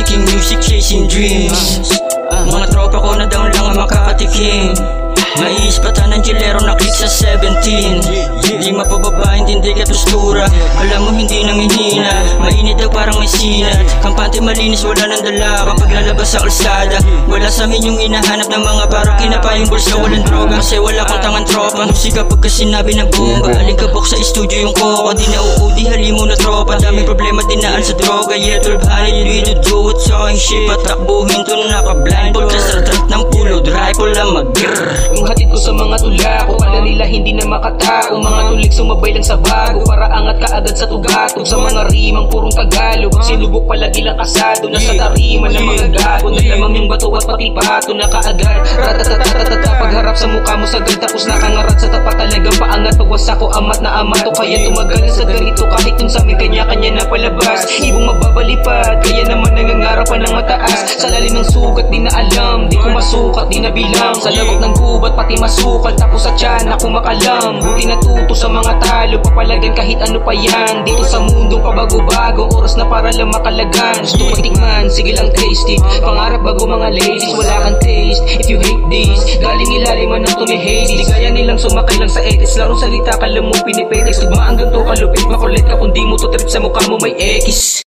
making music, chasing dreams. Mga tropa ko na down lang ang makakatikim. Mais pata ng gilero na click sa 17. Di mapababa, hindi ka tustura. Alam mo hindi namihina, mainit daw parang may sinat. Kampante malinis, wala nang dala kapag lalabas sa kalsada. Wala sa amin yung hinahanap ng mga parang kinapayong bulsa, walang droga. Kasi wala kang tangang tropa. Musika pagka sinabi ng bomba, alikabok sa studio yung koko. Di nauudi, halimo na tropa. Daming problema dinaan sa droga. Yeah, 1200 we to do it, talking shit. Patakbuhin to naka-blindfold. Kasartrat ng pulo, rifle lang mag-grrr. Yung hatid ko sa mga tula ko, kala nila hindi na makatao. Mga tulig sumabay lang sa bago, para angat ka agad sa tugatog. Sa mga rimang purong Tagalog, sinubok palagi lang kasado. Nasa tarima ng mga gago, nalamang yung bato at pati pato na kaagad. Ratatatatata, pagharap sa mukha mo sagad, tapos nakangarat sa tapat talagang paangat. Pagwasak ko amat na amat, o kaya tumagal na sa ganito. Kahit yung samin kanya-kanya na palabas, ibong mababalipad, kaya naman nangangarapan ng mataas. Sa lalim ng sugat di na alam, di ko masukat, di na bilang. Sa lawak ng gubat pati masukal, tapos sa tiyan ako makalam. Buti natuto sa mga talo, papalagan kahit ano pa yan. Dito sa mundong pabago-bago, oras na para lang makalagan. Gusto matikman, sige lang tasty. Pangarap bago mga ladies, wala kang taste. If you hate this, galing ilaliman ng tumihate. Ligaya nilang sumakay lang sa etis, larong salita ka lang mo pinipetex. Tugmaan ganito kalupit, makulit ka kung di mo to trip, sa mukha mo may X.